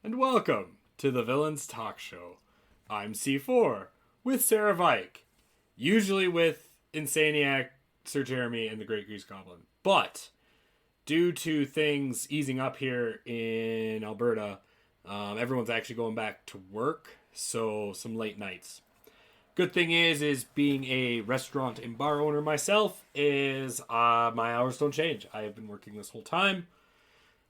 and welcome to the Villains Talk Show. I'm C4 with Sarah Vike, usually with Insaneiac, Sir Jeremy, and the Great Goose Goblin. But due to things easing up here in Alberta, everyone's actually going back to work, so some late nights. Good thing is being a restaurant and bar owner myself, is my hours don't change. I have been working this whole time.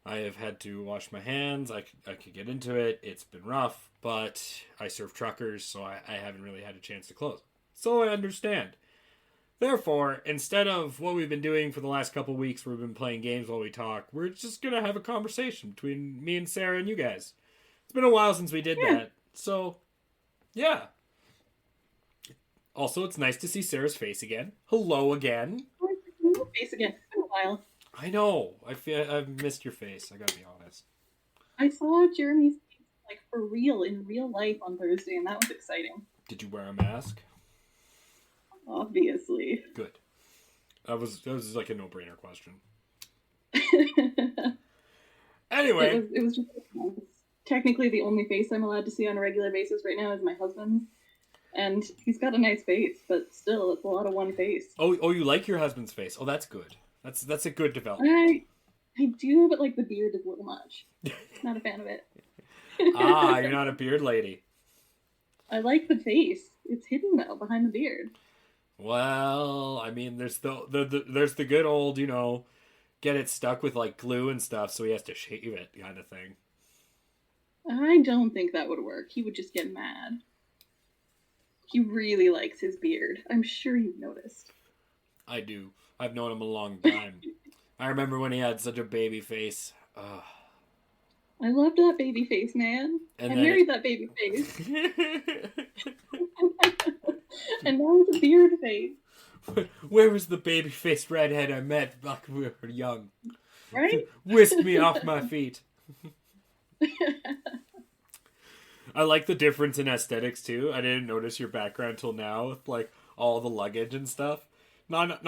I have had to wash my hands. I could get into it. It's been rough, but I serve truckers, so I haven't really had a chance to close. So I understand. Therefore, instead of what we've been doing for the last couple of weeks where we've been playing games while we talk, we're just going to have a conversation between me and Sarah and you guys. It's been a while since we did that. So, yeah. Also, it's nice to see Sarah's face again. Hello again. Face again. It's been a while. I know. I've missed your face. I gotta be honest. I saw Jeremy's face, like, for real, in real life on Thursday, and that was exciting. Did you wear a mask? Obviously. Good. That was like a no-brainer question. Anyway. It was just technically the only face I'm allowed to see on a regular basis right now is my husband's. And he's got a nice face, but still, it's a lot of one face. Oh, you like your husband's face? Oh, that's good. That's a good development. I do, but like the beard is a little much. Not a fan of it. You're not a beard lady. I like the face. It's hidden though behind the beard. Well, I mean, there's the good old, get it stuck with like glue and stuff, so he has to shave it kind of thing. I don't think that would work. He would just get mad. He really likes his beard. I'm sure you've noticed. I do. I've known him a long time. I remember when he had such a baby face. Ugh. I loved that baby face, man. I married that baby face. And now it's a beard face. Where was the baby faced redhead I met back when we were young? Right? Whisked me off my feet. I like the difference in aesthetics too. I didn't notice your background till now with like all the luggage and stuff. Not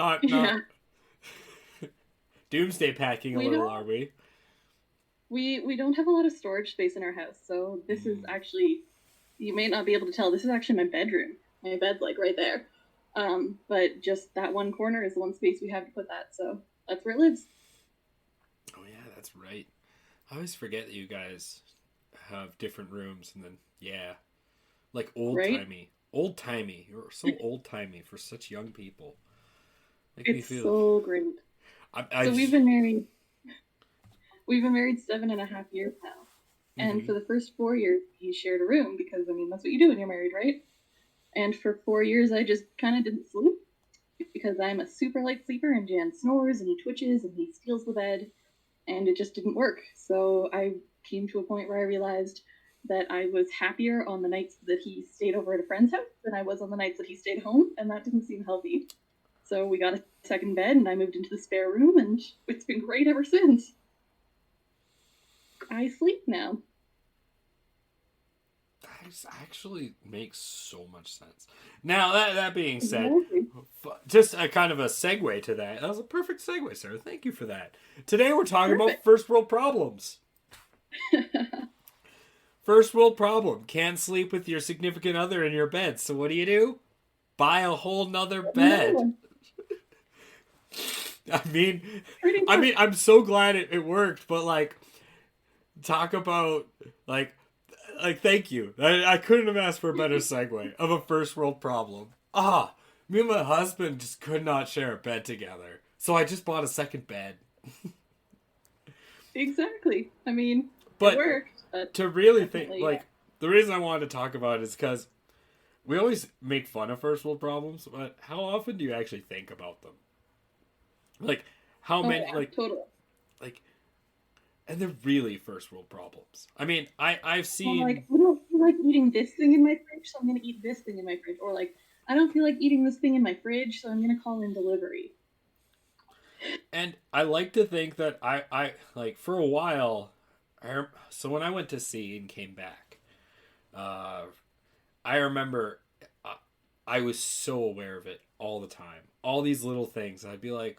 doomsday packing a little, are we? We don't have a lot of storage space in our house, so this is actually, you may not be able to tell, this is actually my bedroom. My bed's like right there. But just that one corner is the one space we have to put that, so that's where it lives. Oh yeah, that's right. I always forget that you guys have different rooms, and then like old-timey. Right? Old-timey. You're so old-timey for such young people. It's so great. So we've been married 7.5 years now. And for the first 4 years, we shared a room because, I mean, that's what you do when you're married, right? And for 4 years, I just kind of didn't sleep because I'm a super light sleeper, and Jan snores and he twitches and he steals the bed, and it just didn't work. So I came to a point where I realized that I was happier on the nights that he stayed over at a friend's house than I was on the nights that he stayed home, and that didn't seem healthy. So we got a second bed, and I moved into the spare room, and it's been great ever since. I sleep now. That actually makes so much sense. Now, that being said, just a kind of a segue to that. That was a perfect segue, Sarah. Thank you for that. Today we're talking about first world problems. First world problem. Can't sleep with your significant other in your bed. So what do? Buy a whole nother bed. I mean, I'm so glad it worked, but like, talk about like, thank you. I couldn't have asked for a better segue of a first world problem. Me and my husband just could not share a bed together, so I just bought a second bed. Exactly. I mean, it worked. To really think, like, the reason I wanted to talk about it is because we always make fun of first world problems, but how often do you actually think about them? Like, how many, totally. Like, and they're really first world problems. I mean, I've seen... Well, like, I don't feel like eating this thing in my fridge, so I'm going to eat this thing in my fridge. Or, like, I don't feel like eating this thing in my fridge, so I'm going to call in delivery. And I like to think that I like, for a while... So when I went to sea and came back, I remember I was so aware of it all the time. All these little things. I'd be like,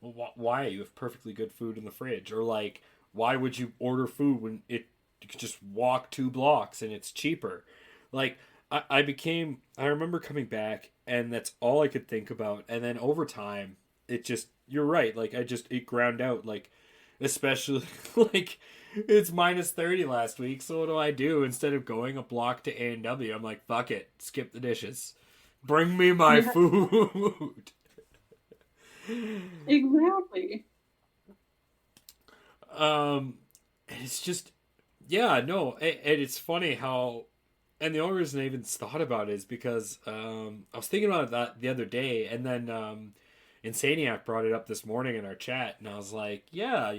well, why? You have perfectly good food in the fridge. Or like, why would you order food when you could just walk 2 blocks and it's cheaper. Like, I remember coming back and that's all I could think about. And then over time, it just, you're right. Like, it ground out. Like, especially, like, it's minus 30 last week. So what do I do? Instead of going a block to A&W, I'm like, fuck it. Skip the dishes. Bring me my food. Exactly. It's just, yeah, no. And it's funny how, and the only reason I even thought about it is because I was thinking about that the other day, and then Insaneiac brought it up this morning in our chat, and I was like, yeah,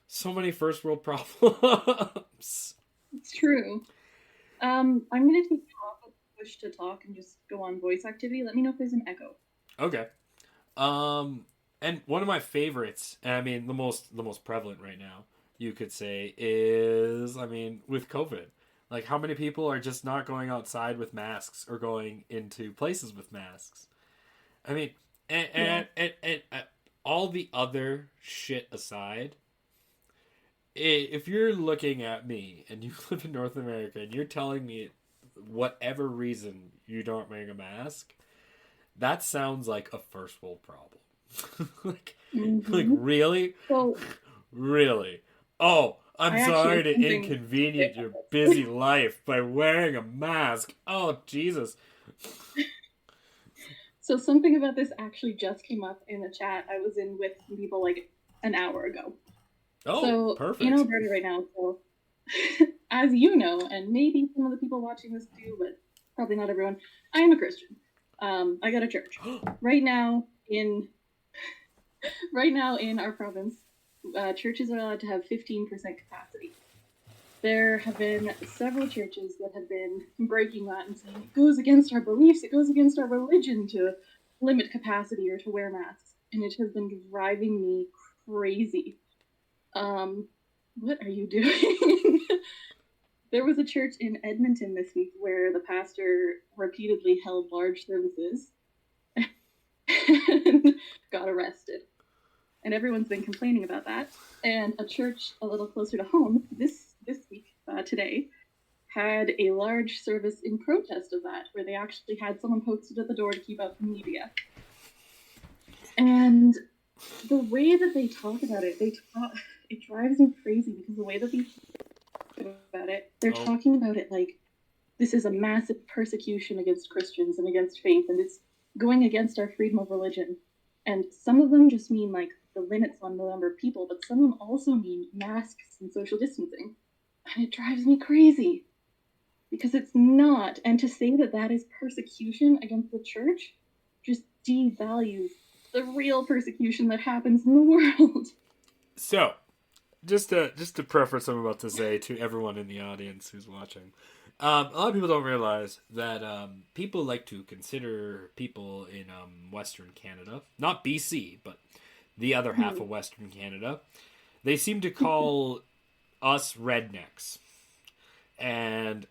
so many first world problems. It's true. I'm going to take off of push to talk and just go on voice activity. Let me know if there's an echo. Okay. And one of my favorites, and I mean the most prevalent right now, you could say, is, I mean, with COVID. Like, how many people are just not going outside with masks or going into places with masks? I mean, and all the other shit aside, if you're looking at me and you live in North America and you're telling me whatever reason you don't wear a mask, that sounds like a first world problem. like really? So, really? Oh, I'm sorry to inconvenience your busy life by wearing a mask. Oh, Jesus. So something about this actually just came up in a chat I was in with some people like an hour ago. Oh, so, perfect. In Alberta right now, so as you know, and maybe some of the people watching this do, but probably not everyone, I am a Christian. I go to church. Right now in our province, churches are allowed to have 15% capacity. There have been several churches that have been breaking that and saying it goes against our beliefs, it goes against our religion to limit capacity or to wear masks. And it has been driving me crazy. What are you doing? There was a church in Edmonton this week where the pastor repeatedly held large services and got arrested. And everyone's been complaining about that. And a church a little closer to home this week, today, had a large service in protest of that, where they actually had someone posted at the door to keep out the media. And the way that they talk about it, it drives me crazy, because the way that they talk about it, they're talking about it like this is a massive persecution against Christians and against faith, and it's going against our freedom of religion. And some of them just mean like the limits on the number of people, but some of them also mean masks and social distancing. And it drives me crazy, because it's not. And to say that that is persecution against the church just devalues the real persecution that happens in the world. So, just to preface what I'm about to say to everyone in the audience who's watching, a lot of people don't realize that people like to consider people in Western Canada, not BC, but the other half of Western Canada, they seem to call us rednecks. And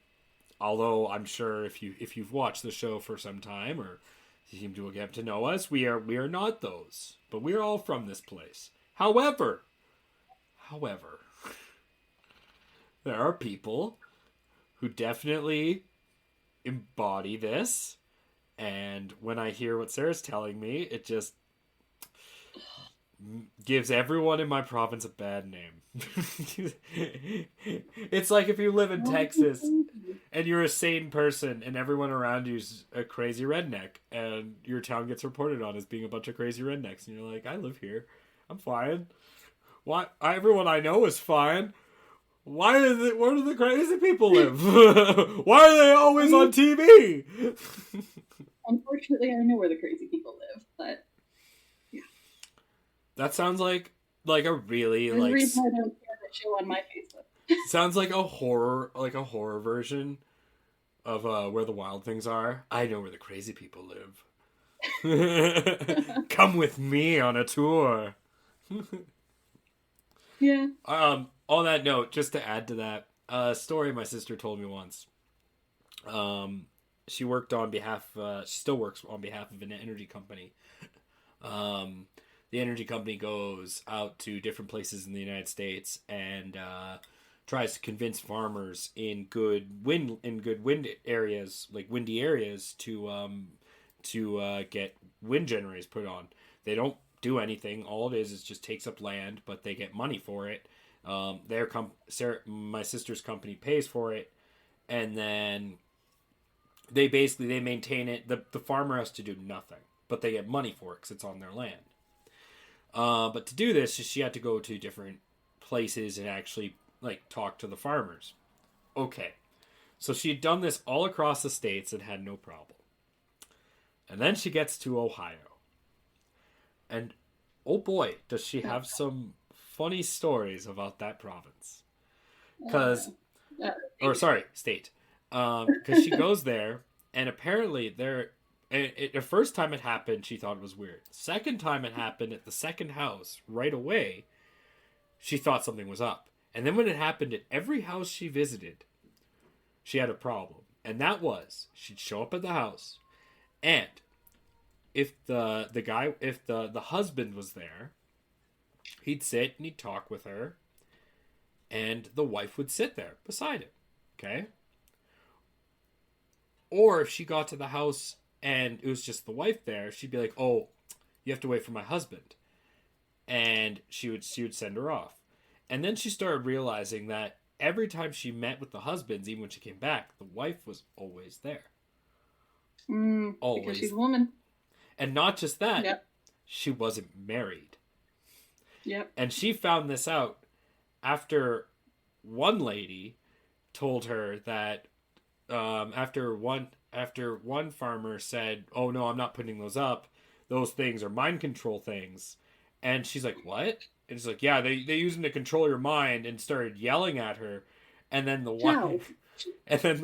although I'm sure if you've watched the show for some time, or you seem to get to know us, we are not those, but we're all from this place. However, there are people who definitely embody this, and when I hear what Sarah's telling me, it just gives everyone in my province a bad name. It's like if you live in Texas and you're a sane person and everyone around you's a crazy redneck, and your town gets reported on as being a bunch of crazy rednecks, and you're like, I live here, I'm fine. Why? Everyone I know is fine. Where do the crazy people live? Why are they always on TV? Unfortunately, I know where the crazy people live, but yeah. That sounds like a really There's a reason I don't share that show on my Facebook. Sounds like a horror version of Where the Wild Things Are. I know where the crazy people live. Come with me on a tour. Yeah. On that note, just to add to that, a story my sister told me once. She worked on behalf. She still works on behalf of an energy company. The energy company goes out to different places in the United States and tries to convince farmers in good wind areas, like windy areas, to get wind generators put on. They don't do anything. All it is just takes up land, but they get money for it. Sarah, my sister's company pays for it, and then they maintain it. The farmer has to do nothing, but they get money for it because it's on their land. But to do this, she had to go to different places and actually like talk to the farmers. Okay, so she had done this all across the states and had no problem. And then she gets to Ohio, and oh boy, does she have some funny stories about that province. State. Because she goes there, and apparently the first time it happened, she thought it was weird. Second time it happened at the second house, right away, she thought something was up. And then when it happened at every house she visited, she had a problem. And that was, she'd show up at the house, and if the husband was there, he'd sit and he'd talk with her, and the wife would sit there beside him. Okay? Or if she got to the house and it was just the wife there, she'd be like, "Oh, you have to wait for my husband." And she would send her off. And then she started realizing that every time she met with the husbands, even when she came back, the wife was always there. Always. Because she's a woman. And not just that, yep. She wasn't married. Yep. And she found this out after one lady told her that after one farmer said, "Oh no, I'm not putting those up. Those things are mind control things." And she's like, "What?" And she's like, "Yeah, they use them to control your mind," and started yelling at her. And then the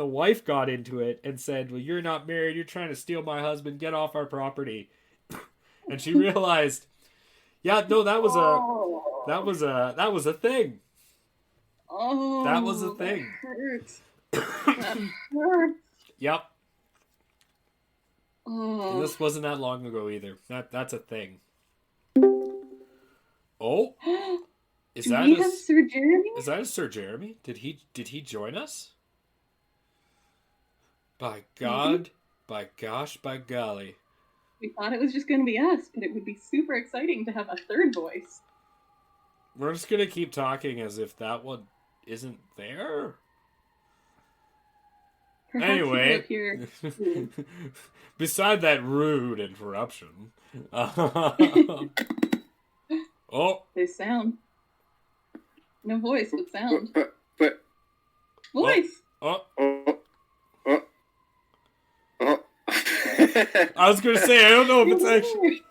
wife got into it and said, "Well, you're not married. You're trying to steal my husband. Get off our property." And she realized, yeah, no, that was a thing. Oh, that was a thing. That hurts. That hurts. Yep. Oh. And this wasn't that long ago either. That's a thing. Oh, is Do that we have Sir Jeremy? Is that a Sir Jeremy? Did he join us? By God, by gosh, by golly. We thought it was just going to be us, but it would be super exciting to have a third voice. We're just going to keep talking as if that one isn't there. Perhaps anyway, here. Beside that rude interruption, oh, there's sound. No voice, but sound. But voice. Oh. I was going to say, I don't know if it's actually...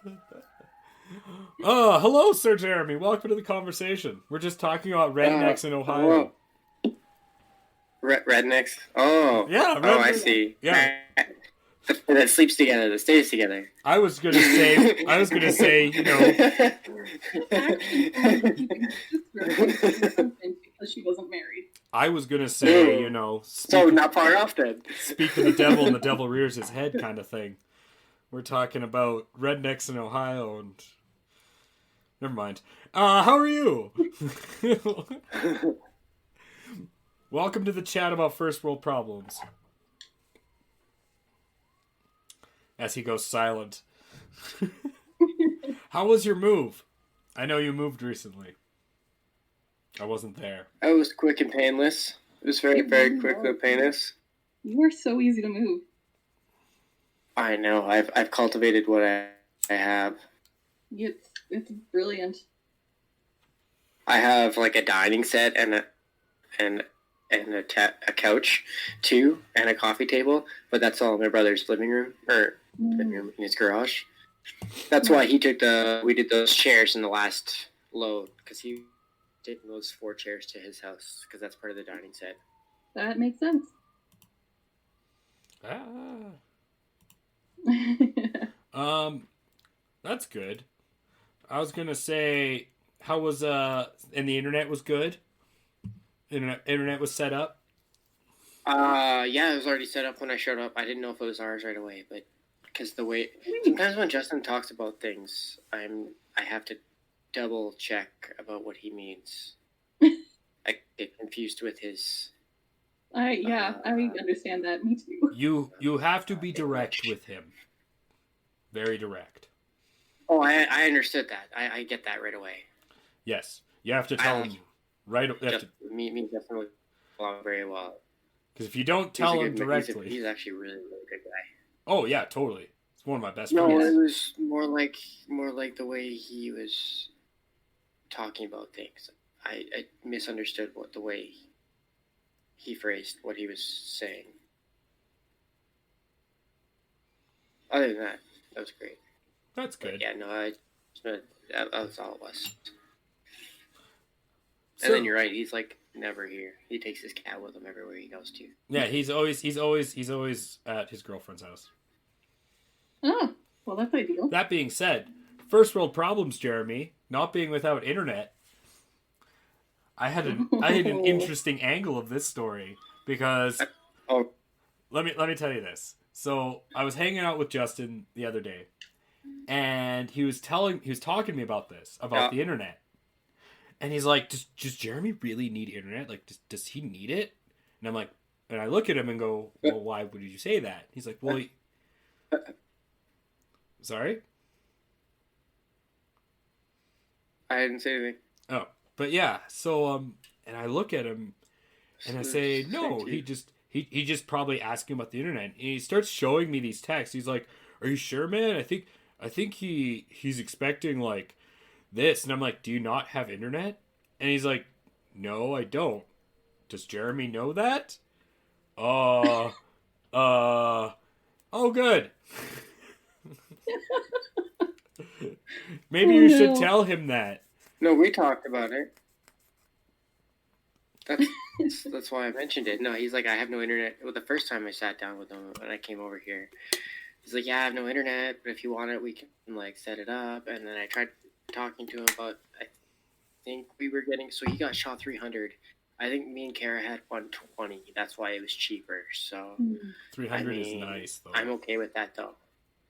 hello, Sir Jeremy. Welcome to the conversation. We're just talking about rednecks in Ohio. Rednecks? Oh. Yeah. Oh, I see. Yeah. That sleeps together, that stays together. I was going to say, you know... Because she wasn't married. I was going to say, you know... So not far off then. Speak of the devil and the devil rears his head kind of thing. We're talking about rednecks in Ohio and... Never mind. How are you? Welcome to the chat about first world problems. As he goes silent. How was your move? I know you moved recently. I wasn't there. It was quick and painless. It was very, very quick and painless. You are so easy to move. I know. I've cultivated what I have. It's brilliant. I have like a dining set and a couch too, and a coffee table. But that's all in my brother's living room living room in his garage. That's why we did those chairs in the last load, because he did those 4 chairs to his house, because that's part of the dining set. That makes sense. That's good. I was gonna say, how was and the internet was good? Internet was set up? Yeah, it was already set up when I showed up. I didn't know if it was ours right away, but because the way sometimes when Justin talks about things, I have to double check about what he means. I get confused with his. I understand that. Me too. You have to be direct with him. Very direct. Oh, I understood that. I get that right away. Yes, you have to tell him right. Me definitely along very well. Because if you don't tell him directly, he's actually really good guy. Oh yeah, totally. It's one of my best friends. No, it was more like the way he was talking about things. I misunderstood the way he phrased what he was saying. Other than that, that was great. That's good. But yeah, no, that was all it was. And then you're right. He's like never here. He takes his cat with him everywhere he goes to. Yeah, he's always at his girlfriend's house. Oh, well, that's ideal. That being said, first world problems, Jeremy. Not being without internet. I had an interesting angle of this story because let me tell you this. So I was hanging out with Justin the other day, and he was talking to me about the internet. And he's like, does Jeremy really need internet? Like, does he need it? And I'm like, and I look at him and go, well, why would you say that? He's like, well, sorry? I didn't say anything. Oh, but yeah. So, and I look at him and I say, no, he just probably asking about the internet. And he starts showing me these texts. He's like, are you sure, man? I think he's expecting like this. And I'm like, do you not have internet? And he's like, no, I don't. Does Jeremy know that? Oh, good. Maybe you should tell him that. No, we talked about it. That's why I mentioned it. No, he's like, I have no internet. Well, the first time I sat down with him when I came over here, he's like, yeah, I have no internet, but if you want it, we can like set it up. And then I tried talking to him about, I think we were getting, so he got SHA 300. I think me and Kara had 120. That's why it was cheaper. So 300 is nice, though. I'm okay with that, though.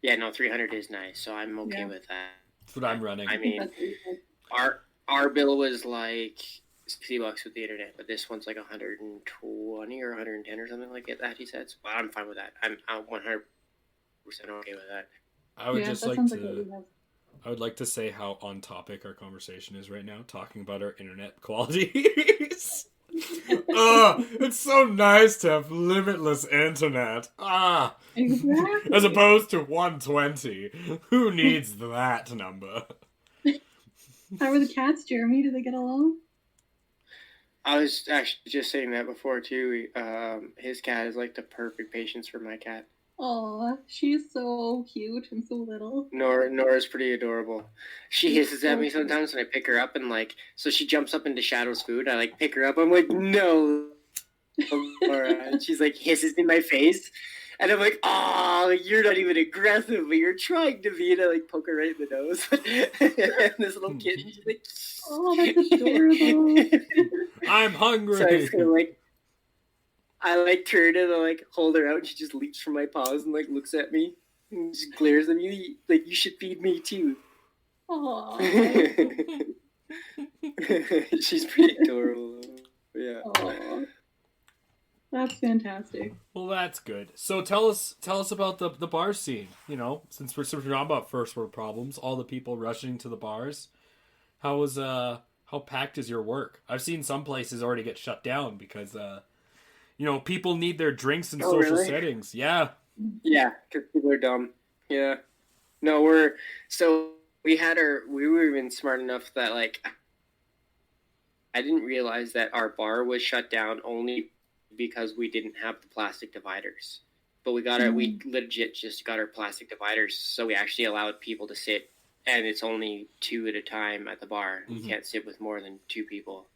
Yeah, no, 300 is nice, so I'm okay with that. That's what I'm running. I mean, our bill was like $60 with the internet, but this one's like 120 or 110 or something like that. He said, so I'm fine with that. I'm 100% okay with that. I would like to say how on topic our conversation is right now, talking about our internet qualities. It's so nice to have limitless internet. Exactly. As opposed to 120. Who needs that number? How are the cats, Jeremy? Do they get along? I was actually just saying that before too. His cat is like the perfect patience for my cat. Aw, she's so cute and so little. Nora's pretty adorable. She hisses at me sometimes when I pick her up and like, so she jumps up into Shadow's food. I like pick her up. I'm like, no. Nora. And she's like hisses in my face. And I'm like, oh, you're not even aggressive, but you're trying to be. And I like poke her right in the nose. And this little kitten, she's like, oh, that's adorable. I'm hungry. So I just kind of like, I like turn and I like hold her out and she just leaps from my paws and like looks at me and just glares at me like, you should feed me too. Aww. She's pretty adorable. Yeah. Aww. That's fantastic. Well, that's good. So tell us about the bar scene. You know, since we're talking about first world problems, all the people rushing to the bars. How packed is your work? I've seen some places already get shut down because people need their drinks in social settings. Yeah. Yeah, because people are dumb. Yeah. No, we were even smart enough that like I didn't realize that our bar was shut down only because we didn't have the plastic dividers. But we legit just got our plastic dividers, so we actually allowed people to sit, and it's only 2 at a time at the bar. You can't sit with more than 2 people.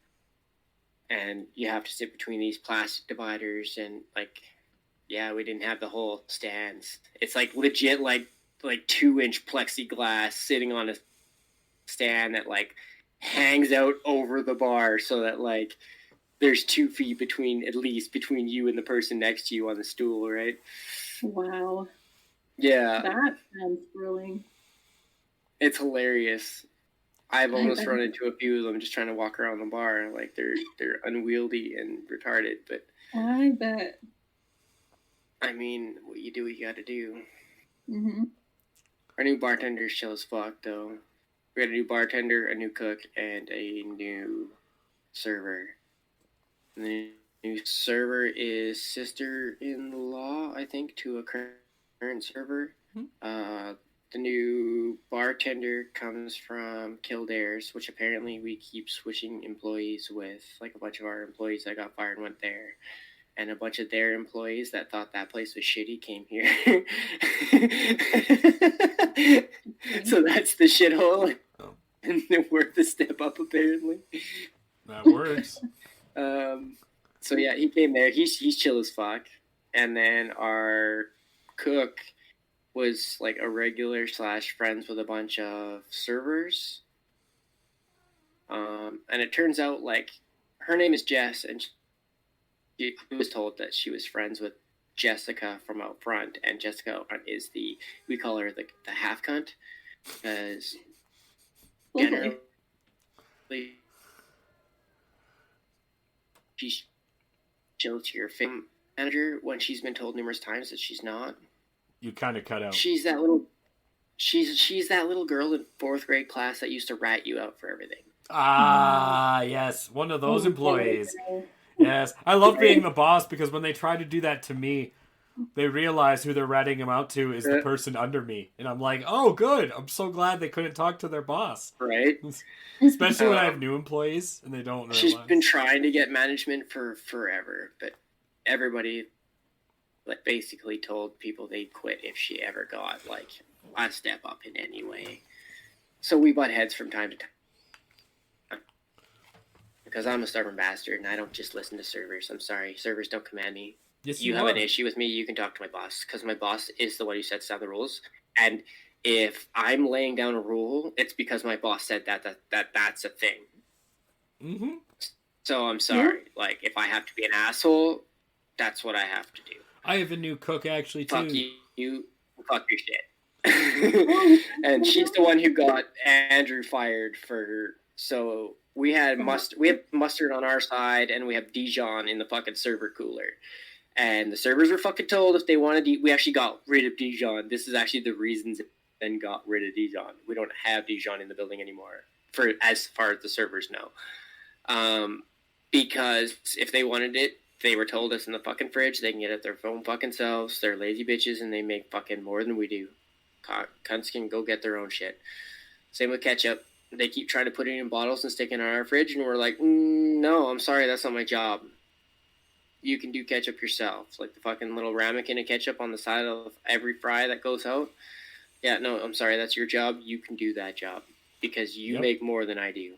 And you have to sit between these plastic dividers, and like, yeah, we didn't have the whole stands. It's like legit like 2-inch plexiglass sitting on a stand that like hangs out over the bar, so that like there's 2 feet between you and the person next to you on the stool, right? Wow. Yeah. That sounds thrilling. It's hilarious. I've almost run into a few of them just trying to walk around the bar. Like, they're unwieldy and retarded, but... I bet. I mean, what you do, you gotta do. Mm-hmm. Our new bartender's chill as fuck, though. We got a new bartender, a new cook, and a new server. And the new server is sister-in-law, I think, to a current server. The new bartender comes from Kildare's, which apparently we keep switching employees with. Like, a bunch of our employees that got fired went there. And a bunch of their employees that thought that place was shitty came here. So that's the shithole. Oh. And they're worth a step up, apparently. That works. So yeah, he came there. He's chill as fuck. And then our cook was like a regular / friends with a bunch of servers. And it turns out, like, her name is Jess, and she was told that she was friends with Jessica from out front, and Jessica out front is we call her the half cunt, because generally she's chill to your film manager when she's been told numerous times that she's not. You kind of cut out. She's that little girl in 4th grade class that used to rat you out for everything. Ah, yes, one of those employees. Yes, I love being the boss, because when they try to do that to me, they realize who they're ratting him out to is the person under me. And I'm like, oh, good. I'm so glad they couldn't talk to their boss. Right? Especially when I have new employees and they don't realize. She's been trying to get management for forever, but everybody like basically told people they'd quit if she ever got like a step up in any way. So we butt heads from time to time. Because I'm a stubborn bastard and I don't just listen to servers. I'm sorry. Servers don't command me. Yes, you have an issue with me, you can talk to my boss. Because my boss is the one who sets down the rules. And if I'm laying down a rule, it's because my boss said that's a thing. Mm-hmm. So I'm sorry. Yeah. Like, if I have to be an asshole, that's what I have to do. I have a new cook, actually, too. Fuck you. Fuck your shit. And she's the one who got Andrew fired for... So... We have mustard on our side, and we have Dijon in the fucking server cooler. And the servers were fucking told if they wanted we actually got rid of Dijon. This is actually the reasons then got rid of Dijon. We don't have Dijon in the building anymore, for as far as the servers know. Because if they wanted it, they were told us in the fucking fridge they can get it their own fucking selves. They're lazy bitches, and they make fucking more than we do. Cunts can go get their own shit. Same with ketchup. They keep trying to put it in bottles and stick it in our fridge, and we're like, no, I'm sorry, that's not my job. You can do ketchup yourself. Like the fucking little ramekin of ketchup on the side of every fry that goes out. Yeah, no, I'm sorry, that's your job. You can do that job. Because you make more than I do.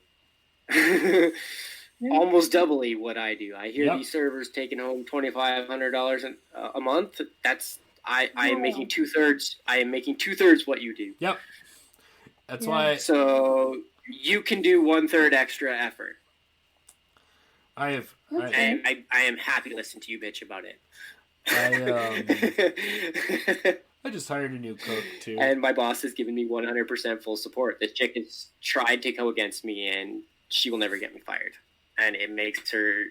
Almost doubly what I do. I hear these servers taking home $2,500 a month. That's I am making 2/3. I am making 2/3 what you do. Yep. That's why. So you can do 1/3 extra effort. I am happy to listen to you bitch about it. I just hired a new cook too, and my boss has given me 100% full support. This chick has tried to go against me, and she will never get me fired. And it makes her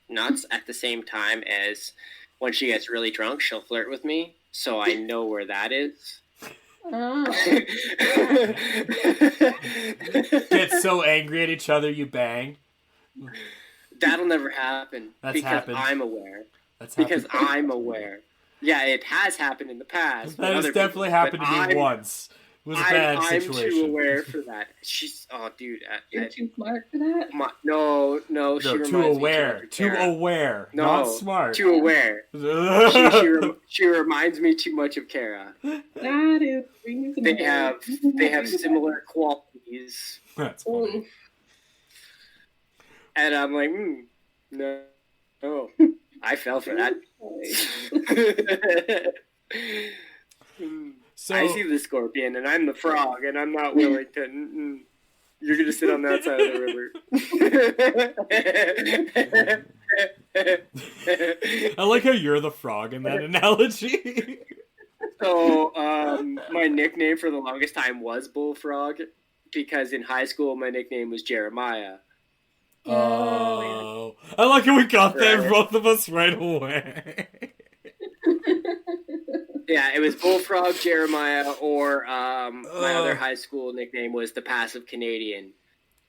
nuts. At the same time as when she gets really drunk, she'll flirt with me, so I know where that is. Get so angry at each other you bang. That'll never happen. That's happened. I'm aware. That's because happened. I'm aware. Yeah, it has happened in the past. That has definitely happened to me once. It was a bad situation. I'm too aware for that. She's dude. You're too smart for that? No. She too aware. Too aware. No, not smart. Too aware. she reminds me too much of Kara. That is reasonable. They have similar qualities. That's funny. And I'm like, no. I fell for that. So, I see the scorpion, and I'm the frog, and I'm not willing to... You're going to sit on that side of the river. I like how you're the frog in that analogy. So, my nickname for the longest time was Bullfrog, because in high school my nickname was Jeremiah. Oh, I like how we got there, Right. both of us right away. Yeah, it was Bullfrog Jeremiah, or my other high school nickname was the Passive Canadian,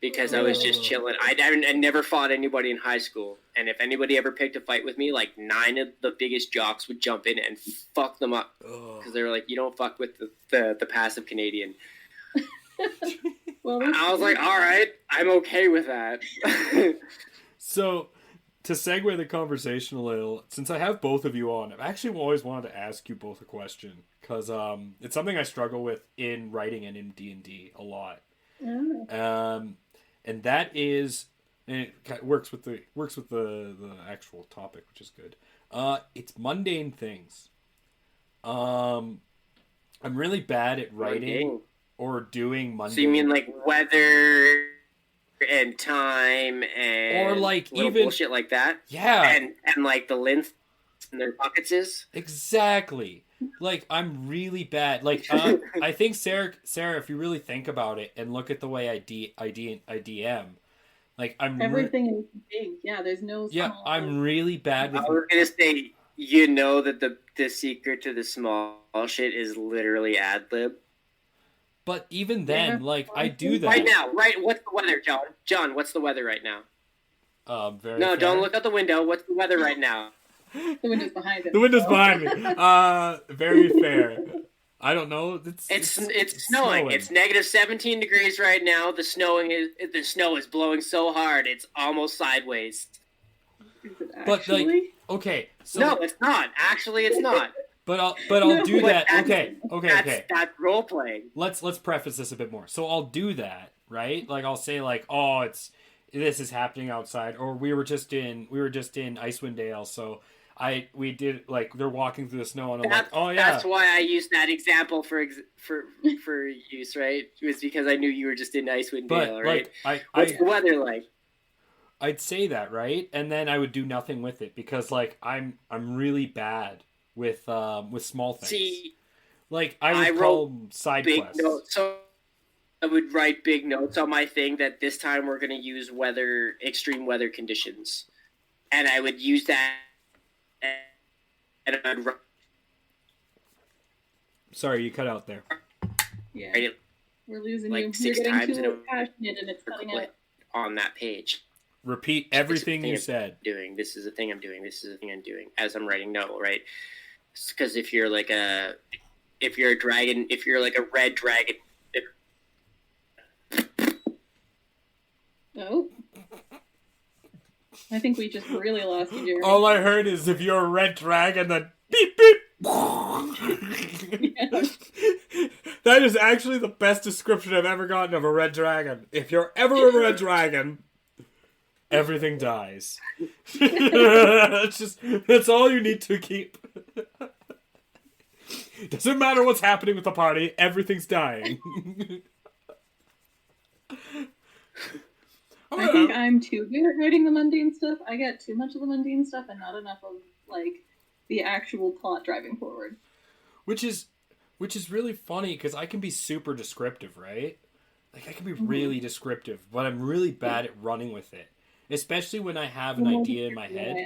because I was just chilling. I never fought anybody in high school, and if anybody ever picked a fight with me, like 9 of the biggest jocks would jump in and fuck them up, because they were like, "You don't fuck with the Passive Canadian." Well, I was like, "All right, I'm okay with that." So, to segue the conversation a little, since I have both of you on, I've actually always wanted to ask you both a question, because it's something I struggle with in writing and in D&D a lot. And that is, and it works with the actual topic, which is good. It's mundane things. I'm really bad at writing or doing mundane. So you mean like weather and time and or like little even bullshit like that? Yeah. And like the length in their pockets is? Exactly. Like, I'm really bad. Like, I think Sarah, if you really think about it and look at the way I DM, like, everything is big. Yeah, there's no. Yeah, I'm really bad with. I was gonna say, you know that the secret to the small shit is literally ad lib. But even then, like, I do that right now. Right? What's the weather, John? John, what's the weather right now? Very. No, fair. don't look out the window. What's the weather right now? The window's behind him. The window's behind me. Very fair. I don't know. It's snowing. It's negative 17 degrees right now. The snow is blowing so hard it's almost sideways. Is it But actually? like, okay, so no, it's not. Actually, it's not. But I'll do that. Okay. That's role playing. Let's preface this a bit more. So I'll do that, right? Like, I'll say like, oh, this is happening outside, or we were just in Icewind Dale, so we did, like, they're walking through the snow, and I'm like, oh yeah. That's why I used that example for use, right? It was because I knew you were just in Icewind Dale, right? Like, what's the weather like? I'd say that, right? And then I would do nothing with it, because like I'm really bad with small things. See, like I would call them side big quests. Notes. So I would write big notes on my thing that this time we're going to use extreme weather conditions, and I would use that. And I'd write. Sorry, you cut out there. Yeah, it we're losing like you. 6 You're times getting too passionate, and it's cutting out. on that page. Repeat everything you said. This is the thing I'm doing. This is the thing I'm doing as I'm writing. No, right? Because if you're a dragon, if you're like a red dragon. Oh. I think we just really lost you, Jeremy. All I heard is, if you're a red dragon, then beep beep. Yeah. That is actually the best description I've ever gotten of a red dragon. If you're ever a red dragon, everything dies. That's all you need to keep. Doesn't matter what's happening with the party, everything's dying. I think I'm too good at writing the mundane stuff. I get too much of the mundane stuff and not enough of, like, the actual plot driving forward. Which is really funny, because I can be super descriptive, right? Like, I can be really descriptive, but I'm really bad at running with it. Especially when I have an idea in my head.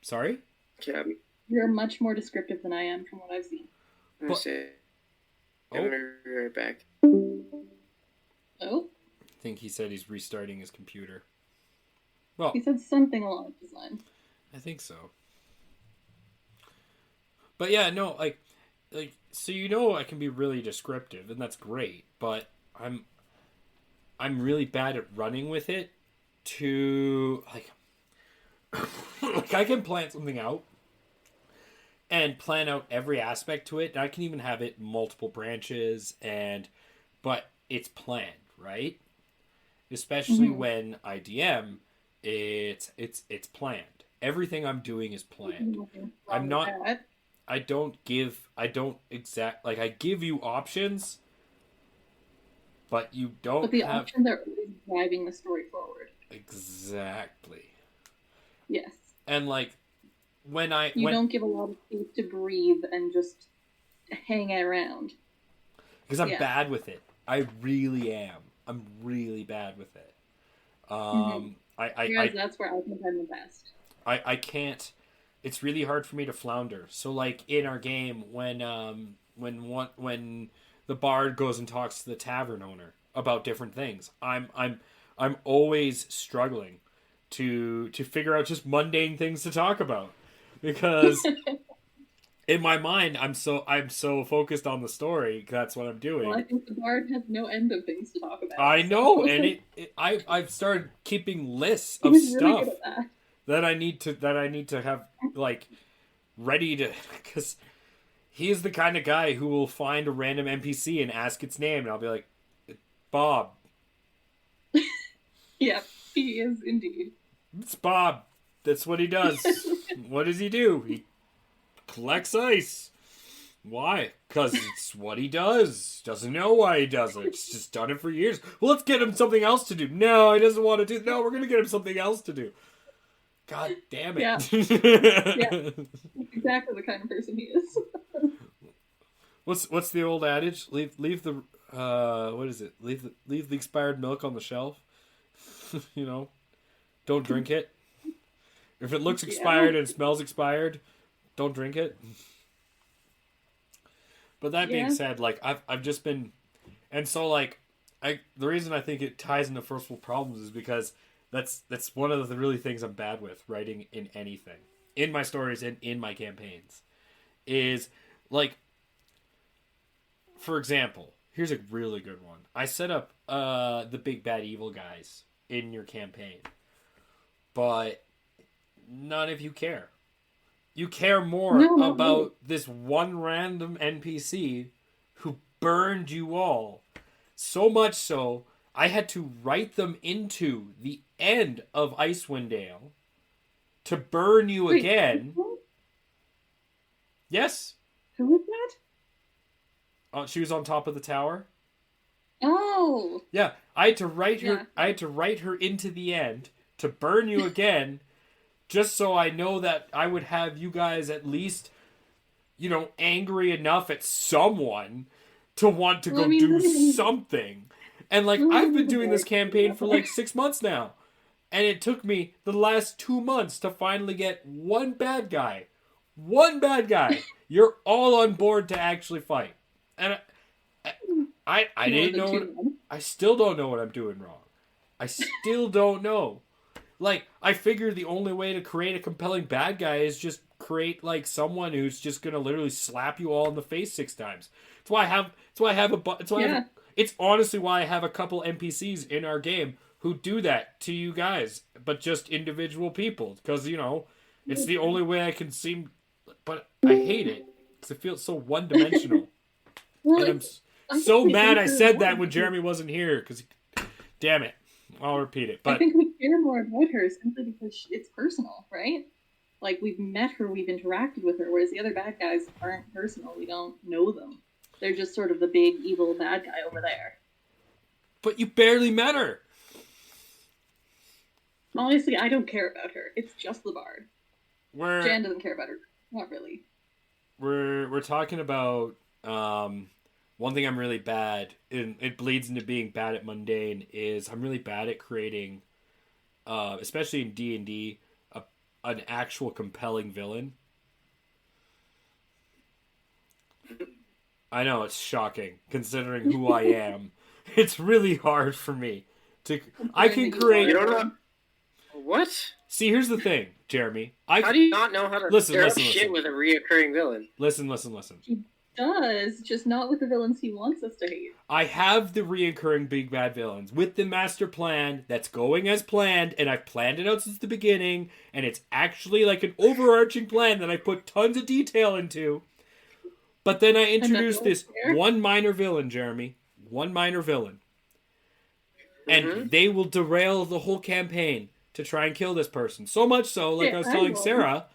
Sorry? Yeah. You're much more descriptive than I am from what I've seen. I'm right back. Oh? I think he said he's restarting his computer. Well, he said something along those lines. I think so. But yeah, no, like so I can be really descriptive, and that's great, but I'm really bad at running with it to like I can plan something out and plan out every aspect to it. And I can even have it multiple branches, but it's planned, right? Especially when I DM, it's planned. Everything I'm doing is planned. I'm not. I give you options, but you don't. But the options are always driving the story forward. Exactly. Yes. And like when don't give a lot of space to breathe and just hang around. Because I'm bad with it. I really am. I'm really bad with it. That's where I think I'm the best. I can't. It's really hard for me to flounder. So like in our game, when the bard goes and talks to the tavern owner about different things, I'm always struggling to figure out just mundane things to talk about, because in my mind I'm so focused on the story. That's what I'm doing. Well, I think the bard has no end of things to talk about. I know, and I've started keeping lists of stuff really good at that I need to have like ready to, because he is the kind of guy who will find a random NPC and ask its name, and I'll be like, Bob. Yeah, he is indeed. It's Bob. That's what he does. What does he do? He collects ice. Why? Because it's what he does. Doesn't know why he does it. He's just done it for years. Well, let's get him something else to do. No, he doesn't want to do. No, we're going to get him something else to do. God damn it. Yeah. Yeah. Exactly the kind of person he is. What's the old adage? Leave the what is it? Leave the expired milk on the shelf. You know, don't drink it. If it looks expired and smells expired, don't drink it. But that being said, like I've just been, and so like the reason I think it ties into first world problems is because that's one of the really things I'm bad with writing in anything, in my stories and in my campaigns, is like, for example, here's a really good one. I set up the big bad evil guys in your campaign, but none of you care. You care more about this one random NPC who burned you all. So much so, I had to write them into the end of Icewind Dale to burn you again. Yes. Who was that? She was on top of the tower. Oh. Yeah, I had to write her. Yeah. I had to write her into the end to burn you again, just so I know that I would have you guys at least, angry enough at someone to want to go do something. And like I've been doing this campaign for like 6 months now, and it took me the last 2 months to finally get one bad guy. One bad guy. You're all on board to actually fight, and I didn't know. I still don't know what I'm doing wrong. I still don't know. Like, I figured the only way to create a compelling bad guy is just create like someone who's just gonna literally slap you all in the face 6 times. It's why I have. It's honestly why I have a couple NPCs in our game who do that to you guys, but just individual people, because it's the only way I can seem. But I hate it because it feels so one-dimensional. And I'm so mad I said that when Jeremy wasn't here, because, damn it, I'll repeat it. But I think we care more about her simply because it's personal, right? Like, we've met her, we've interacted with her, whereas the other bad guys aren't personal. We don't know them. They're just sort of the big evil bad guy over there. But you barely met her. Honestly, I don't care about her. It's just the bard. Jan doesn't care about her. Not really. We're talking about one thing I'm really bad, and it bleeds into being bad at mundane, is I'm really bad at creating, especially in D&D, an actual compelling villain. I know, it's shocking, considering who I am. It's really hard for me to... I can create... You don't know... What? See, here's the thing, Jeremy. How do you not know how to stir up shit with a reoccurring villain? Listen. He does, just not with the villains he wants us to hate. I have the reoccurring big bad villains with the master plan that's going as planned, and I've planned it out since the beginning, and it's actually like an overarching plan that I put tons of detail into. But then I introduced this one minor villain, Jeremy. One minor villain. And they will derail the whole campaign to try and kill this person. So much so, like I was telling Sarah,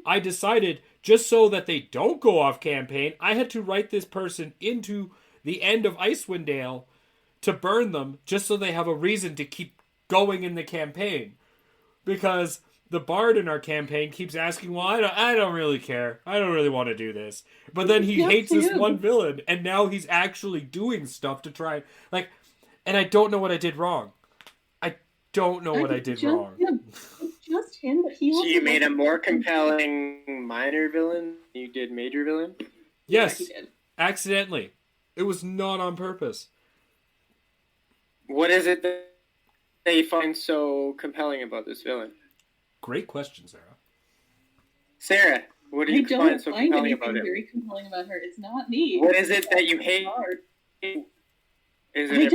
I decided, just so that they don't go off campaign, I had to write this person into the end of Icewind Dale to burn them, just so they have a reason to keep going in the campaign. Because the bard in our campaign keeps asking, well, I don't really care. I don't really want to do this. But then he hates this one villain, and now he's actually doing stuff to try, like, and I don't know what I did wrong. I don't know what I did wrong. Just him, but he So you made a more compelling minor villain than you did major villain? Yes, Yeah, he did. Accidentally. It was not on purpose. What is it that you find so compelling about this villain? Great question, Sarah. Sarah, what do you find so compelling about it? Very compelling about her. It's not me. What is it that you hate? Is it?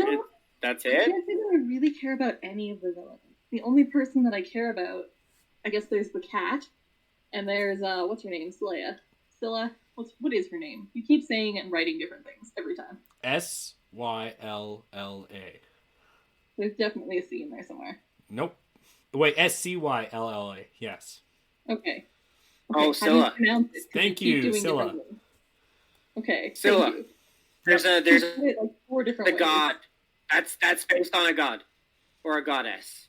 That's it? I can't say that I really care about any of the villains. The only person that I care about, I guess there's the cat, and there's what's her name? Scylla. What is her name? You keep saying it and writing different things every time. Sylla. There's definitely a C in there somewhere. Nope. Wait, Scylla. Yes. Okay. Oh, Scylla. Thank you, Scylla. Okay. Scylla. There's like 4 different ways. god. That's based on a god or a goddess.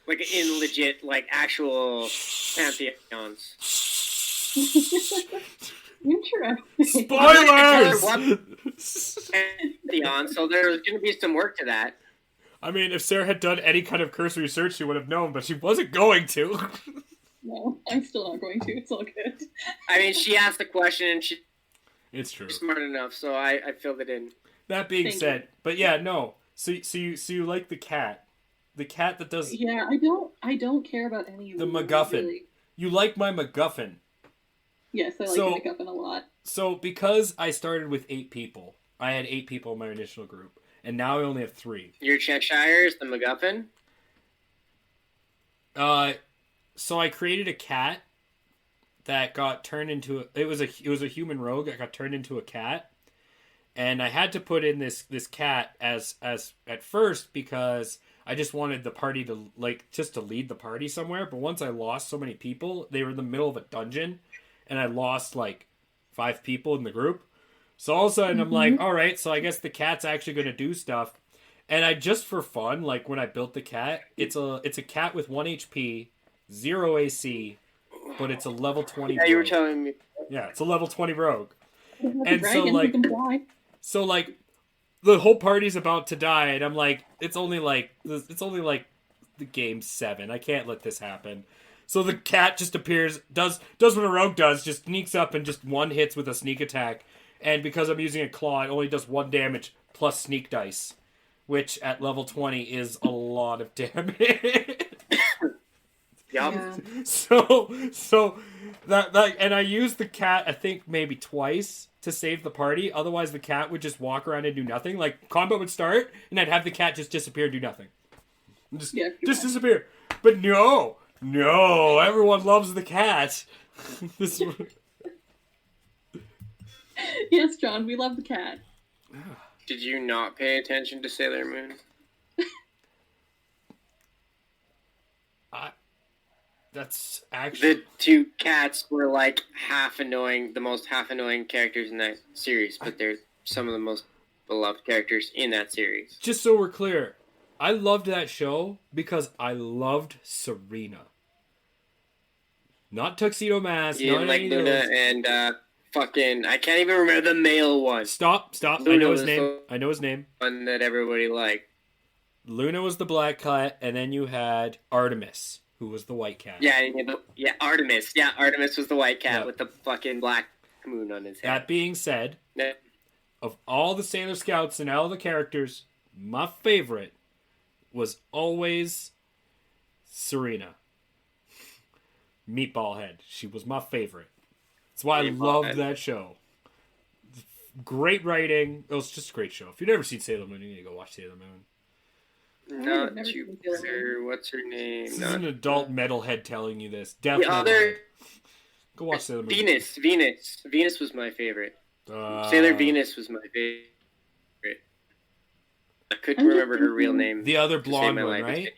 Like in legit, like actual pantheons. Interesting. Spoilers! Pantheon, so there's going to be some work to that. I mean, if Sarah had done any kind of cursory research, she would have known, but she wasn't going to. No, I'm still not going to. It's all good. I mean, she asked the question and It's true. she's smart enough, so I filled it in. That being said, but yeah, no. So you like the cat that does. Yeah, I don't care about any of the them. MacGuffin. Really. You like my MacGuffin. Yes, I like the MacGuffin a lot. So because I started with 8 people, I had 8 people in my initial group, and now I only have 3. Your Cheshire is the MacGuffin? So I created a cat that got turned into it was a human rogue that got turned into a cat. And I had to put in this cat as at first because I just wanted the party to just to lead the party somewhere. But once I lost so many people, they were in the middle of a dungeon, and I lost 5 people in the group. So all of a sudden I'm like, all right, so I guess the cat's actually going to do stuff. And I just for fun, when I built the cat, it's a cat with 1 HP, 0 AC, but it's a level 20. Yeah, you were telling me. Yeah, it's a level 20 rogue. And so the whole party's about to die, and I'm like, it's only the game 7. I can't let this happen. So the cat just appears, does what a rogue does, just sneaks up and just 1 hits with a sneak attack. And because I'm using a claw, it only does 1 damage plus sneak dice, which at level 20 is a lot of damage. Yeah. So that and I used the cat I think maybe twice to save the party. Otherwise the cat would just walk around and do nothing. Combat would start and I'd have the cat just disappear and do nothing. Just disappear. But no, everyone loves the cat. Yes, John, we love the cat. Did you not pay attention to Sailor Moon? That's actually... The 2 cats were the most half annoying characters in that series, but they're some of the most beloved characters in that series. Just so we're clear, I loved that show because I loved Serena. Not Tuxedo Mask, not Luna and I can't even remember the male one. Stop. Luna I know his name. One that everybody liked. Luna was the black cat, and then you had Artemis, who was the white cat. Yeah, Artemis. Yeah, Artemis was the white cat with the fucking black moon on his head. That being said, of all the Sailor Scouts and all the characters, my favorite was always Serena. Meatball Head. She was my favorite. That's why I loved that show. Great writing. It was just a great show. If you've never seen Sailor Moon, you need to go watch Sailor Moon. Not Jupiter. What's her name? This is an adult metalhead telling you this. Definitely. Go watch Sailor Moon. Venus was my favorite. Sailor Venus was my favorite. I couldn't remember her real name. The other blonde one, right?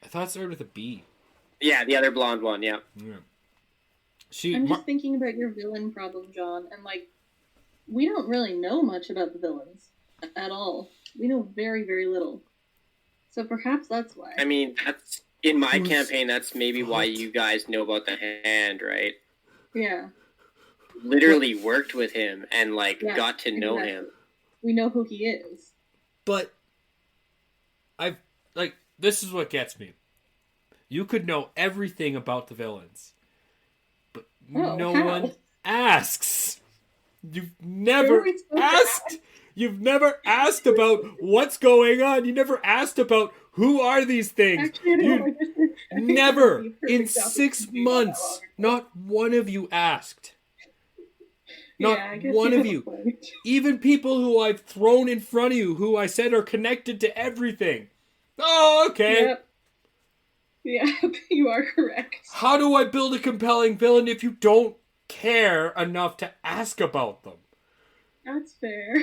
I thought it started with a B. Yeah, the other blonde one, yeah. I'm just thinking about your villain problem, John, and we don't really know much about the villains at all. We know very, very little. So perhaps that's why. I mean, in my campaign, that's maybe why you guys know about the hand, right? Yeah. Literally worked with him and got to know him. We know who he is. But this is what gets me. You could know everything about the villains, but no one asks. You've never asked. You've never asked about what's going on. You never asked about who are these things. Actually, never in 6 months. Not one of you asked. Not one of you. Even people who I've thrown in front of you, who I said are connected to everything. Oh, okay. Yep. Yeah, you are correct. How do I build a compelling villain if you don't care enough to ask about them? That's fair.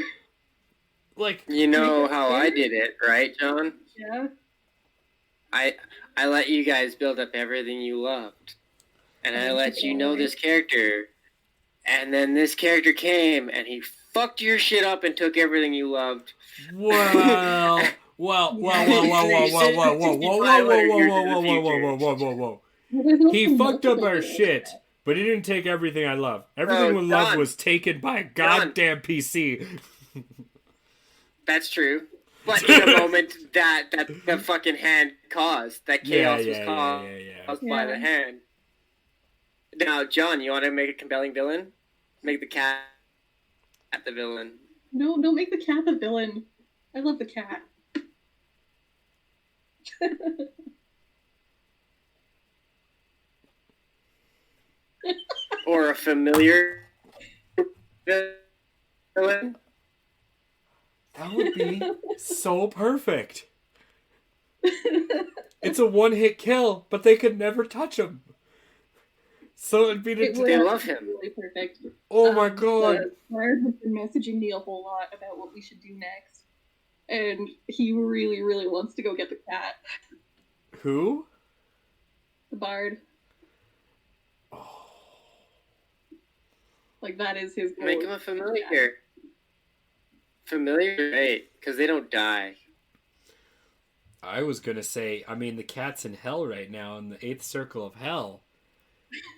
You know how I did it, right, John? Yeah. I let you guys build up everything you loved. And I let you know this character. And then this character came and he fucked your shit up and took everything you loved. Whoa. He fucked up our shit, but he didn't take everything I love. Everything we love was taken by a goddamn PC. That's true. But in a moment that the fucking hand caused, that chaos was caused by the hand. Now, John, you want to make a compelling villain? Make the cat the villain. No, don't make the cat the villain. I love the cat. Or a familiar villain. That would be so perfect. It's a one-hit kill, but they could never touch him. So it'd be they love him. Really perfect. Oh my god. Sarah has been messaging me a whole lot about what we should do next. And he really, really wants to go get the cat. Who? The bard. Oh. That is his goal. Make him a familiar. Familiar, right? Because they don't die. I was gonna say, the cat's in hell right now in the 8th circle of hell.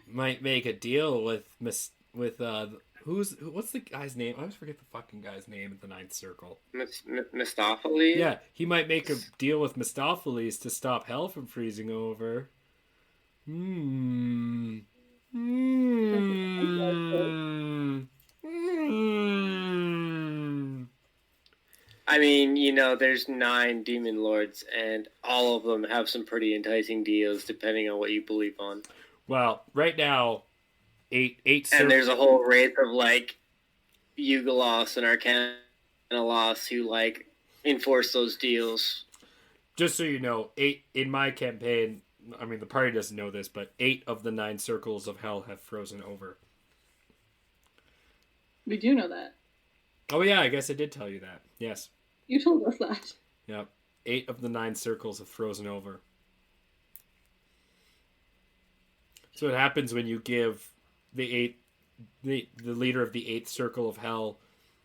Might make a deal with what's the guy's name? I always forget the fucking guy's name at the 9th circle. Mistopheles? Yeah, he might make a deal with Mistopheles to stop hell from freezing over. There's 9 demon lords, and all of them have some pretty enticing deals, depending on what you believe on. Well, right now, 8 and there's a whole wraith of Yugalos and Arcanalos who enforce those deals. Just so you know, 8 in my campaign. The party doesn't know this, but 8 of the 9 circles of hell have frozen over. We do know that. Oh yeah, I guess I did tell you that. Yes. You told us that. Yep. 8 of the 9 circles have frozen over. So it happens when you give the leader of the 8th circle of hell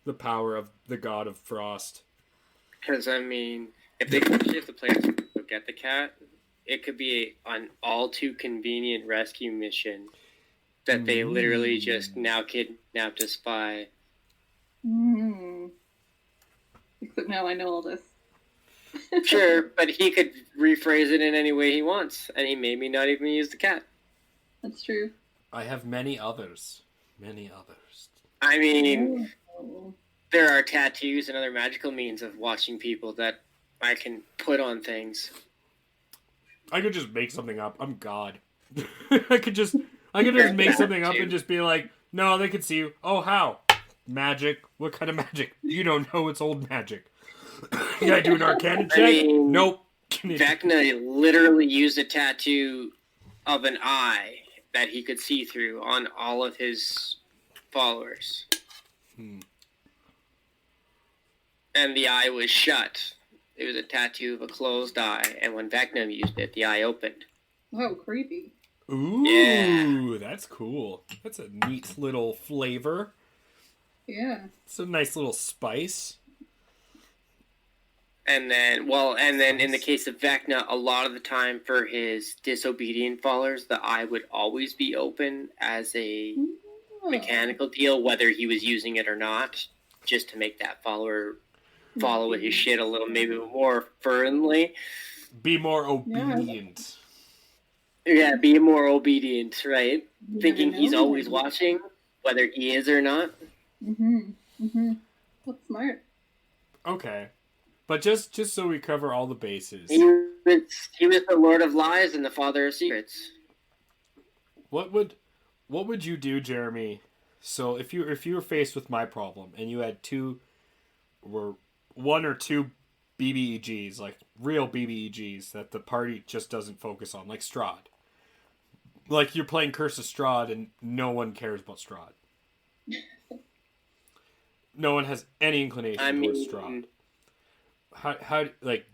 the power of the god of frost. Because if the players go get the cat, it could be an all too convenient rescue mission that they literally just now kidnapped a spy. Except now I know all this. Sure, but he could rephrase it in any way he wants, and he maybe not even use the cat. That's true. I have many others. Many others. There are tattoos and other magical means of watching people that I can put on things. I could just make something up. I'm God. I could just make something up and just be like, no, they could see you. Oh, how? Magic. What kind of magic? You don't know, it's old magic. Yeah, I do an arcana check? Nope. Vecna literally used a tattoo of an eye that he could see through on all of his followers. And the eye was shut. It was a tattoo of a closed eye, and when Vecna used it, the eye opened. Oh, creepy. Ooh, yeah. That's cool. That's a neat little flavor. Yeah. It's a nice little spice. And then in the case of Vecna, a lot of the time for his disobedient followers, the eye would always be open as a mechanical deal, whether he was using it or not, just to make that follower follow his shit a little maybe more firmly. Be more obedient. Yeah, be more obedient, right? Thinking he's always watching, whether he is or not. That's smart. Okay. But just so we cover all the bases. He was the Lord of Lies and the Father of Secrets. What would you do, Jeremy? So if you were faced with my problem and you had one or two BBEGs, like real BBEGs that the party just doesn't focus on, like Strahd. Like you're playing Curse of Strahd and no one cares about Strahd. No one has any inclination towards Strahd. How like,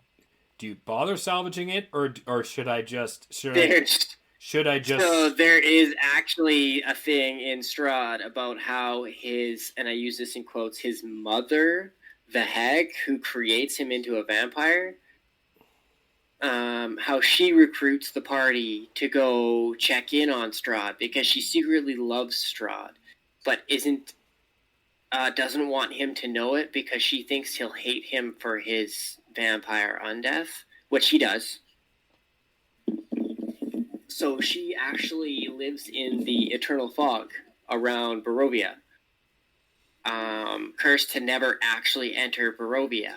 do you bother salvaging it, or should I just So there is actually a thing in Strahd about how his, and I use this in quotes, his mother, the hag who creates him into a vampire, how she recruits the party to go check in on Strahd because she secretly loves Strahd, but doesn't want him to know it because she thinks he'll hate him for his vampire undeath, which he does. So she actually lives in the Eternal Fog around Barovia. Cursed to never actually enter Barovia,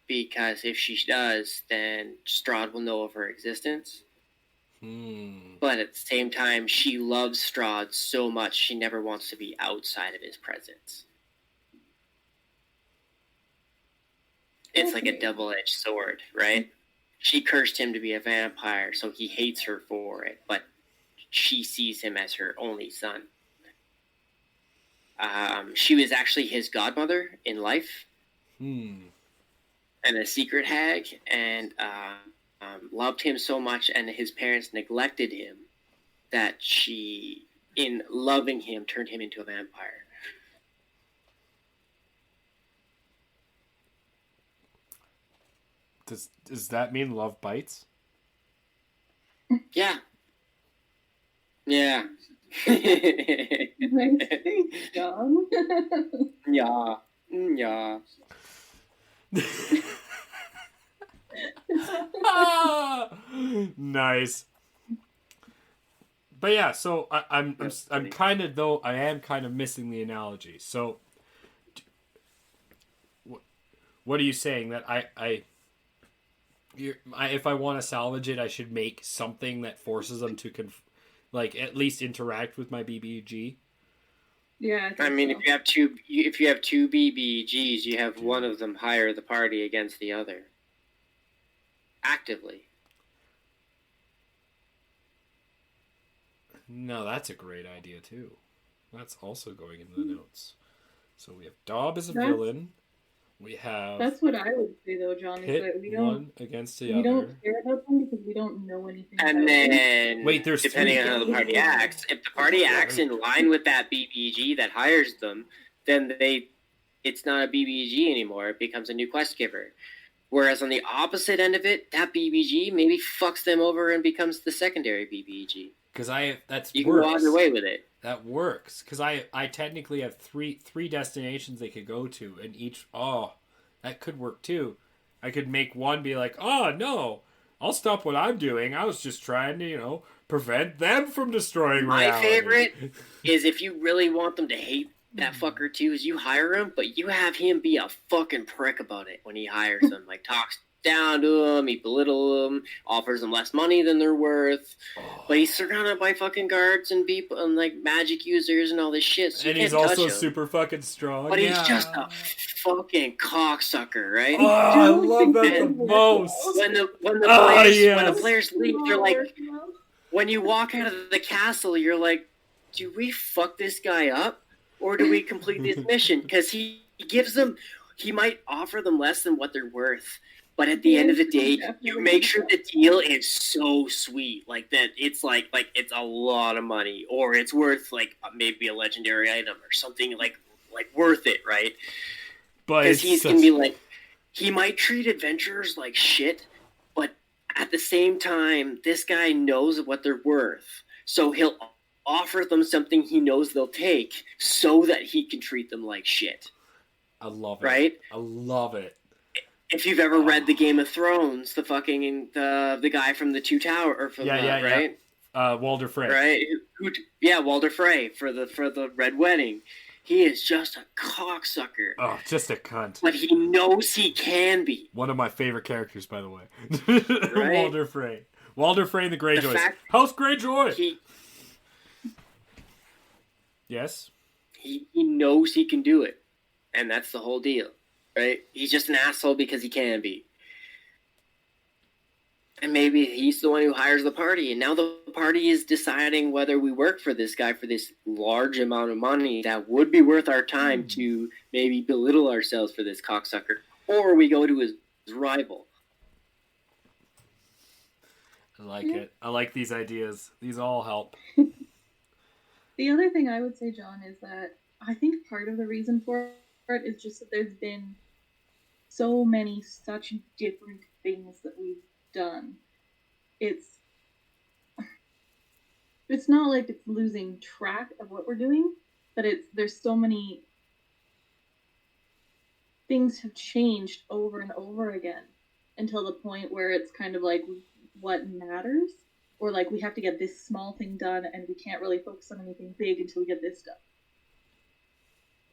because if she does, then Strahd will know of her existence. But at the same time, she loves Strahd so much she never wants to be outside of his presence. It's like a double-edged sword, right? She cursed him to be a vampire, so he hates her for it, but she sees him as her only son. She was actually his godmother in life, and a secret hag, and loved him so much, and his parents neglected him, that she, in loving him, turned him into a vampire. Does that mean love bites? Yeah. Yeah. Thanks, John. Yeah. Yeah. Nice. But yeah, so I am kind of missing the analogy. So, what are you saying that if I want to salvage it, I should make something that forces them to at least interact with my BBG? Yeah. I mean, so. if you have two BBGs, you have one of them hire the party against the other. Actively. No, that's a great idea too. That's also going into the notes. So we have Dob as a villain. We have. That's what I would say though, John. Is that we don't one against the other. We don't care about them because we don't know anything. And then, there's depending on how the party acts, if the party acts in line with that BBG that hires them, then it's not a BBG anymore. It becomes a new quest giver. Whereas on the opposite end of it, that BBG maybe fucks them over and becomes the secondary BBG. Because you can go either way with it. That works because I technically have three destinations they could go to, and each that could work too. I could make one be like, oh no, I'll stop what I'm doing. I was just trying to prevent them from destroying reality. My favorite is if you really want them to hate that fucker too, is you hire him, but you have him be a fucking prick about it when he hires them. Like talks down to him, he belittles them, offers them less money than they're worth, but he's surrounded by fucking guards and people and like magic users and all this shit. So and he's also super fucking strong. But he's just a fucking cocksucker, right? Oh, I love that the most. When the players leave, they're like, when you walk out of the castle, you're like, do we fuck this guy up or do we complete this mission? Because he might offer them less than what they're worth. But at the end of the day, you make sure the deal is so sweet, like that. It's like it's a lot of money, or it's worth like maybe a legendary item or something like worth it, right? But because he's gonna be like, he might treat adventurers like shit, but at the same time, this guy knows what they're worth. So he'll offer them something he knows they'll take so that he can treat them like shit. I love it. Right? I love it. If you've ever read the Game of Thrones, the fucking the guy from the Two Towers, or from right? Walder Frey. Right? Walder Frey for the Red Wedding. He is just a cocksucker. Oh, just a cunt. But he knows he can be. One of my favorite characters, by the way. Right? Walder Frey. Walder Frey and the Greyjoys. House Greyjoy! Yes? He knows he can do it. And that's the whole deal. Right? He's just an asshole because he can be. And maybe he's the one who hires the party. And now the party is deciding whether we work for this guy for this large amount of money that would be worth our time to maybe belittle ourselves for this cocksucker. Or we go to his rival. I like it. I like these ideas. These all help. The other thing I would say, John, is that I think part of the reason for it is just that there's been so many such different things that we've done. It's not like it's losing track of what we're doing, but there's so many things have changed over and over again until the point where it's kind of like what matters, or like we have to get this small thing done and we can't really focus on anything big until we get this done.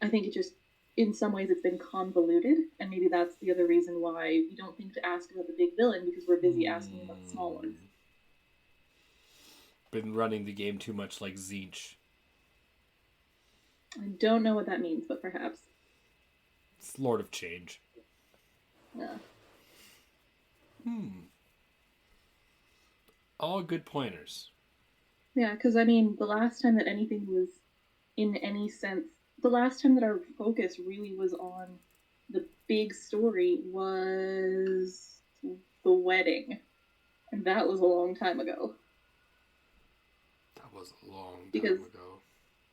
I think it just, in some ways, it's been convoluted, and maybe that's the other reason why we don't think to ask about the big villain, because we're busy asking about the small ones. Been running the game too much like Zinch. I don't know what that means, but perhaps. It's Lord of Change. Yeah. All good pointers. Yeah, because I mean, the last time that anything was, in any sense, the last time that our focus really was on the big story was the wedding. And that was a long time ago. That was a long time ago.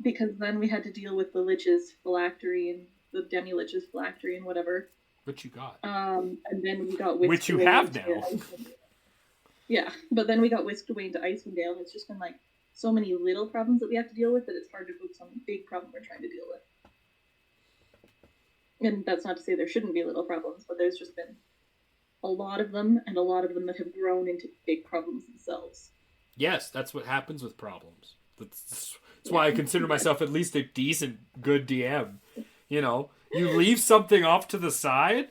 Because then we had to deal with the Lich's phylactery and the Demi-Lich's phylactery and whatever. Which you got. And then we got which you have now. Yeah, but then we got whisked away into Icewind Dale, and it's just been like so many little problems that we have to deal with that it's hard to focus on the big problem we're trying to deal with. And that's not to say there shouldn't be little problems, but there's just been a lot of them, and a lot of them that have grown into big problems themselves. Yes, that's what happens with problems. That's why I consider myself at least a decent, good DM. You know, you leave something off to the side,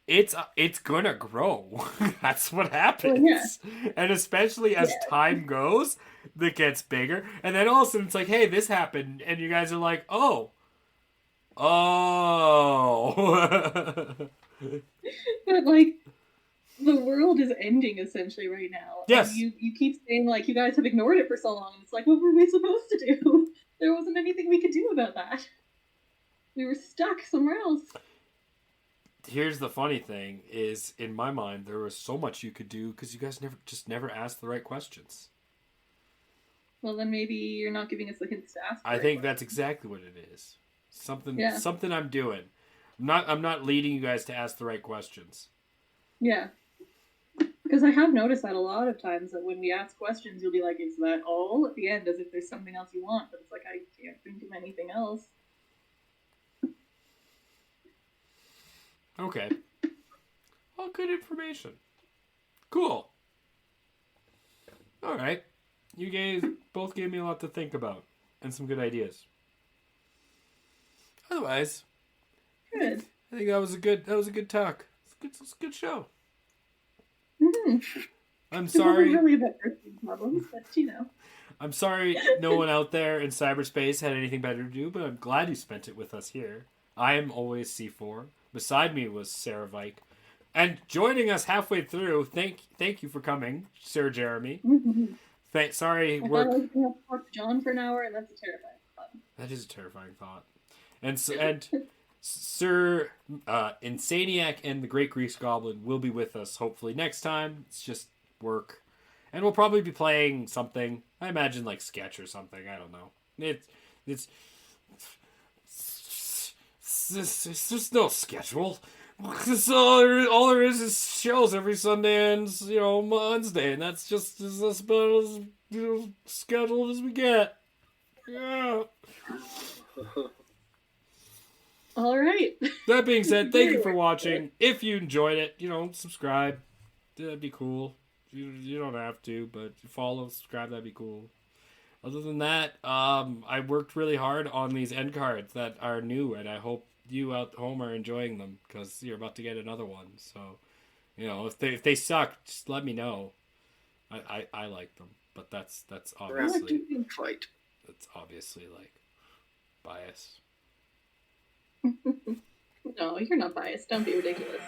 it's gonna grow. That's what happens. Well, yeah. And especially as time goes, it gets bigger. And then all of a sudden it's like, hey, this happened. And you guys are like, oh. But, like, the world is ending, essentially, right now. Yes. And you keep saying, like, you guys have ignored it for so long. It's like, what were we supposed to do? There wasn't anything we could do about that. We were stuck somewhere else. Here's the funny thing, is in my mind, there was so much you could do because you guys never asked the right questions. Well, then maybe you're not giving us the hints to ask. I think that's exactly what it is. Something I'm doing. I'm not leading you guys to ask the right questions. Yeah. Because I have noticed that a lot of times that when we ask questions, you'll be like, is that all? At the end, as if there's something else you want. But it's like, I can't think of anything else. Okay. All good information. Cool. All right. You guys both gave me a lot to think about and some good ideas. Otherwise, good. I think that was a good talk. It's a good show. Mm-hmm. I'm sorry. Really about problems, but you know. I'm sorry no one out there in cyberspace had anything better to do, but I'm glad you spent it with us here. I am always C4. Beside me was Sarah Vike. And joining us halfway through, thank you for coming, Sir Jeremy. Mm-hmm. Sorry, I thought I was going to talk to John for an hour, and that's a terrifying thought. That is a terrifying thought. And Sir Insaneiac and the Great Grease Goblin will be with us hopefully next time. It's just work. And we'll probably be playing something. I imagine like sketch or something. I don't know. It's just no schedule. all there is shows every Sunday and Wednesday, and that's just as about as scheduled as we get. Yeah. All right. That being said, thank you for watching. If you enjoyed it, subscribe. That'd be cool. You don't have to, but follow, subscribe, that'd be cool. Other than that, I worked really hard on these end cards that are new, and I hope you out home are enjoying them, because you're about to get another one. So, if they suck, just let me know. I like them, but that's obviously fight. That's obviously like bias. No, you're not biased. Don't be ridiculous.